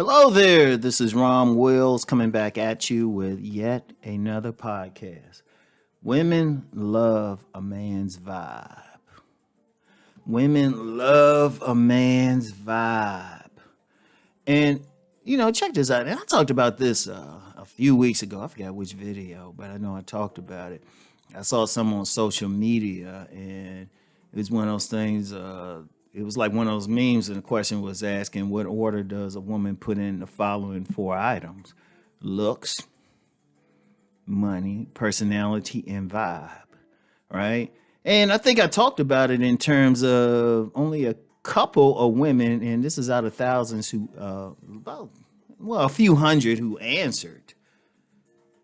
Hello there, this is Rom Wills coming back at you with yet another podcast. Women love a man's vibe. Women love a man's vibe. And, check this out. And I talked about this a few weeks ago. I forgot which video, but I know I talked about it. I saw some on social media, and it was one of those things. It was like one of those memes, and the question was asking, what order does a woman put in the following four items? Looks, money, personality, and vibe, right? And I think I talked about it in terms of only a couple of women, and this is out of thousands who, a few hundred who answered.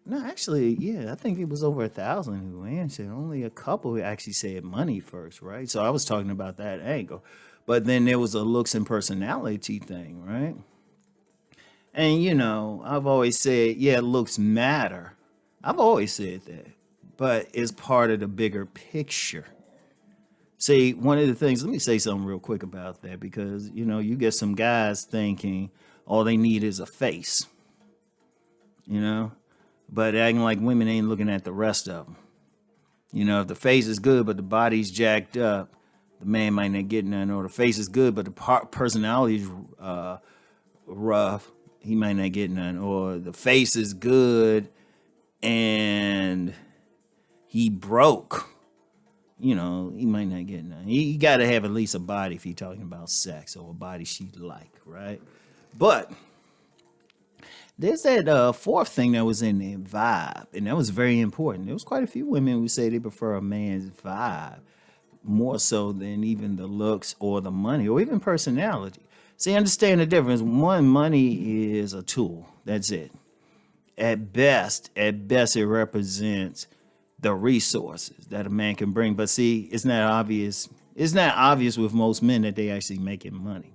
No, actually, yeah, I think it was over 1,000 who answered. Only a couple who actually said money first, right? So I was talking about that angle. But then there was a looks and personality thing, right? And, I've always said, yeah, looks matter. I've always said that. But it's part of the bigger picture. See, one of the things, let me say something real quick about that because, you get some guys thinking all they need is a face, but acting like women ain't looking at the rest of them. If the face is good, but the body's jacked up, the man might not get none. Or the face is good, but the personality's rough, he might not get none. Or the face is good and he broke, he might not get none. He got to have at least a body if he's talking about sex or a body she like, right? But there's that fourth thing that was in there, vibe, and that was very important. There was quite a few women who say they prefer a man's vibe more so than even the looks or the money or even personality. See, understand the difference. One, money is a tool. That's it. At best, it represents the resources that a man can bring. But see, it's not obvious. It's not obvious with most men that they actually making money.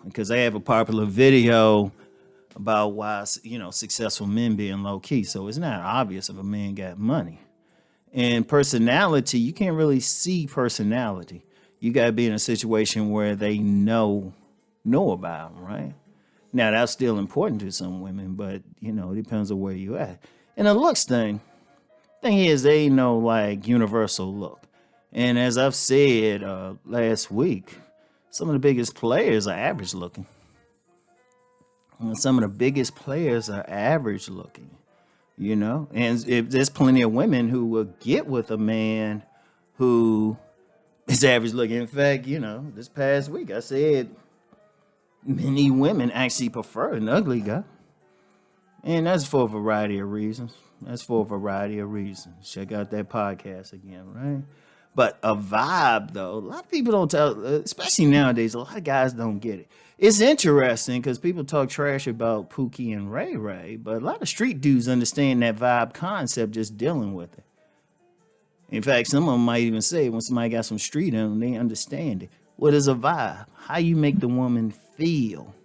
Because I have a popular video about why, successful men being low key. So it's not obvious if a man got money. And personality, you can't really see personality. You got to be in a situation where they know about them, right? Now, that's still important to some women, but, it depends on where you at. And the looks thing is they ain't no, universal look. And as I've said last week, some of the biggest players are average looking. And some of the biggest players are average looking, and if there's plenty of women who will get with a man who is average looking. In fact, this past week I said many women actually prefer an ugly guy. And that's for a variety of reasons. Check out that podcast again, right? But a vibe, though, a lot of people don't tell, especially nowadays, a lot of guys don't get it. It's interesting because people talk trash about Pookie and Ray Ray, but a lot of street dudes understand that vibe concept just dealing with it. In fact, some of them might even say when somebody got some street in them, they understand it. What is a vibe? How you make the woman feel.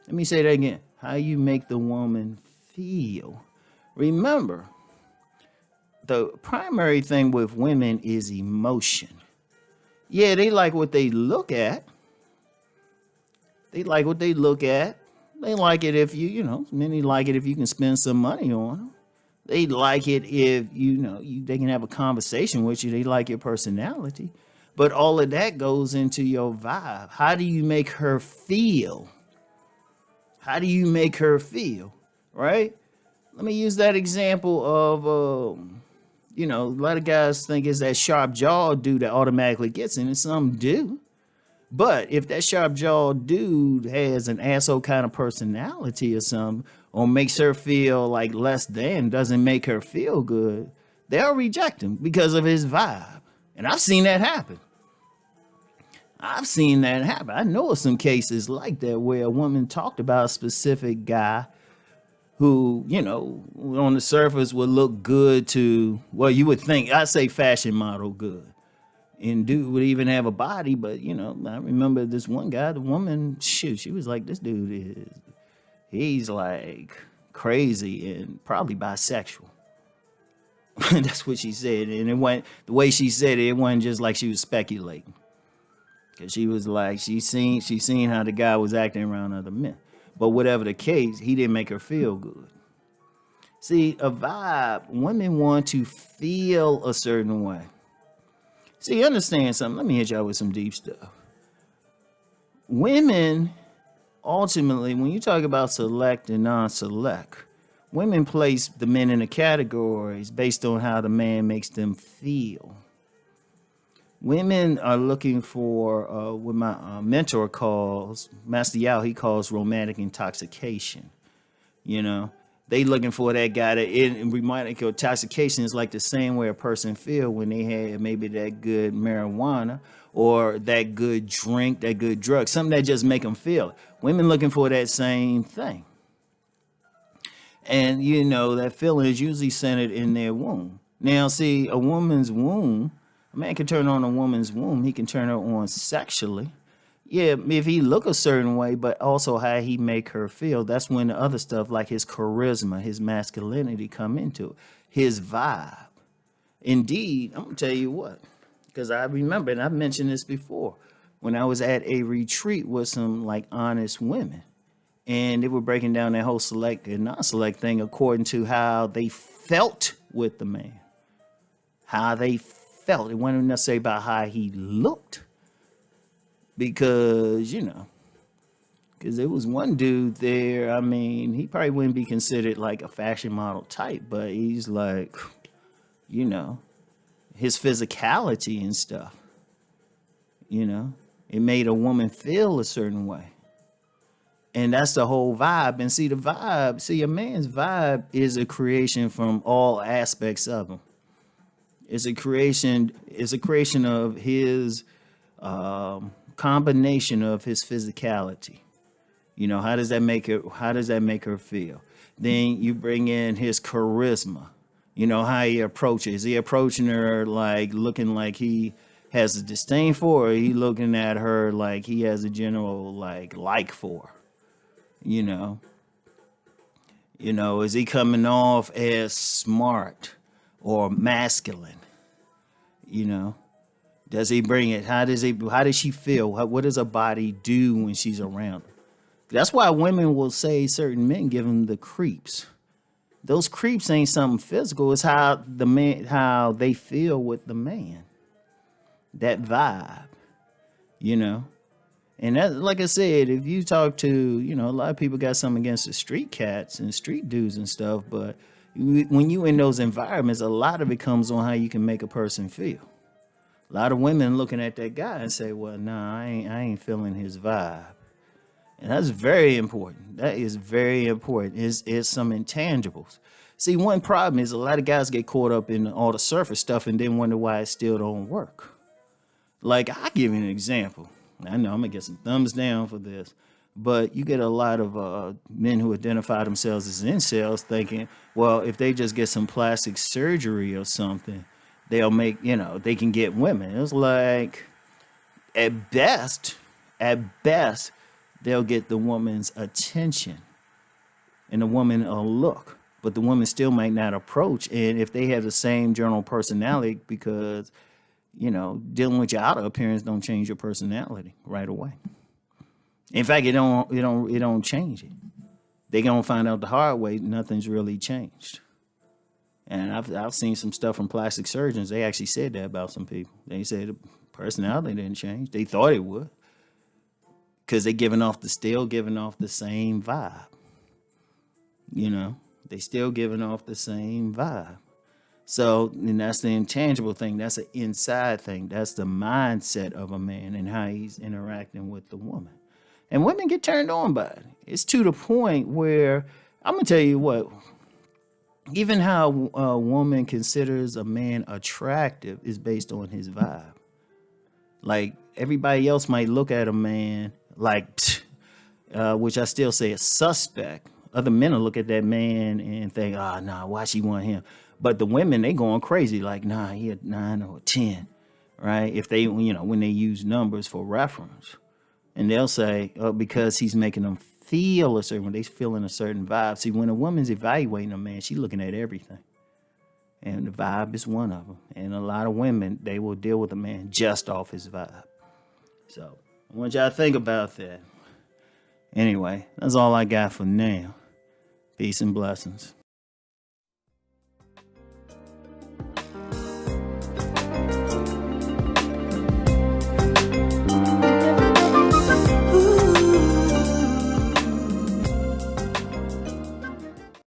Let me say that again. How you make the woman feel. Remember, the primary thing with women is emotion. Yeah, they like what they look at. They like it if many like it if you can spend some money on them. They like it if, they can have a conversation with you. They like your personality. But all of that goes into your vibe. How do you make her feel? Right? Let me use that example of, a lot of guys think it's that sharp jaw dude that automatically gets in, and some do. But if that sharp jaw dude has an asshole kind of personality or something, or makes her feel like less than, doesn't make her feel good, they'll reject him because of his vibe. And I've seen that happen. I know of some cases like that where a woman talked about a specific guy who, on the surface would look good to, well, you would think, I'd say fashion model good. And dude would even have a body, but, I remember this one guy, the woman, she was like, this dude he's like crazy and probably bisexual. That's what she said. And the way she said it wasn't just like she was speculating. Cause she was like, she seen how the guy was acting around other men. But whatever the case, he didn't make her feel good. See, a vibe, women want to feel a certain way. See, understand something. Let me hit y'all with some deep stuff. Women, ultimately, when you talk about select and non-select, women place the men in the categories based on how the man makes them feel. Women are looking for what my mentor calls, Master Yao, he calls romantic intoxication. You know, they looking for that guy that romantic intoxication is like the same way a person feel when they had maybe that good marijuana or that good drink, that good drug, something that just make them feel. Women looking for that same thing. And, you know, that feeling is usually centered in their womb. Now, see, a woman's womb, a man can turn on a woman's womb. He can turn her on sexually. Yeah, if he look a certain way, but also how he make her feel. That's when the other stuff like his charisma, his masculinity come into it. His vibe. Indeed, I'm going to tell you what, because I remember, and I've mentioned this before, when I was at a retreat with some like honest women. And they were breaking down that whole select and non-select thing according to how they felt with the man. How they felt. It wasn't necessarily about how he looked. Because, you know, because there was one dude there, I mean, he probably wouldn't be considered like a fashion model type, but he's like, you know, his physicality and stuff, you know, it made a woman feel a certain way. And that's the whole vibe. And see, the vibe, see, a man's vibe is a creation from all aspects of him. It's a creation of his combination of his physicality. You know, how does that make her feel? Then you bring in his charisma. You know, how he approaches. Is he approaching her like looking like he has a disdain for her, or he looking at her like he has a general like for her? You know, is he coming off as smart or masculine? You know, does he bring it? How does she feel? What does her body do when she's around him? That's why women will say certain men give them the creeps. Those creeps ain't something physical. It's how they feel with the man. That vibe, you know. And that, like I said, if you talk to, you know, a lot of people got something against the street cats and street dudes and stuff, but when you in those environments, a lot of it comes on how you can make a person feel. A lot of women looking at that guy and say, well, nah, I ain't feeling his vibe. And that's very important. That is very important. It's some intangibles. See, one problem is a lot of guys get caught up in all the surface stuff and then wonder why it still don't work. Like, I'll give you an example. I know I'm going to get some thumbs down for this, but you get a lot of men who identify themselves as incels thinking, well, if they just get some plastic surgery or something, they'll make, you know, they can get women. It's like, at best, they'll get the woman's attention and the woman a look, but the woman still might not approach. And if they have the same general personality, because you know, dealing with your outer appearance don't change your personality right away. In fact, it don't change it. They gonna find out the hard way nothing's really changed. And I've seen some stuff from plastic surgeons. They actually said that about some people. They said the personality didn't change. They thought it would, because they still giving off the same vibe. You know, they still giving off the same vibe. So, and that's the intangible thing. That's an inside thing. That's the mindset of a man and how he's interacting with the woman. And women get turned on by it. It's to the point where, I'm going to tell you what, even how a woman considers a man attractive is based on his vibe. Like, everybody else might look at a man like, which I still say is suspect. Other men will look at that man and think, why she want him? But the women, they going crazy, like, nah, he a 9 or a 10, right? If they, you know, when they use numbers for reference. And they'll say, because he's making them feel a certain, when they feeling a certain vibe. See, when a woman's evaluating a man, she's looking at everything. And the vibe is one of them. And a lot of women, they will deal with a man just off his vibe. So I want y'all to think about that. Anyway, that's all I got for now. Peace and blessings.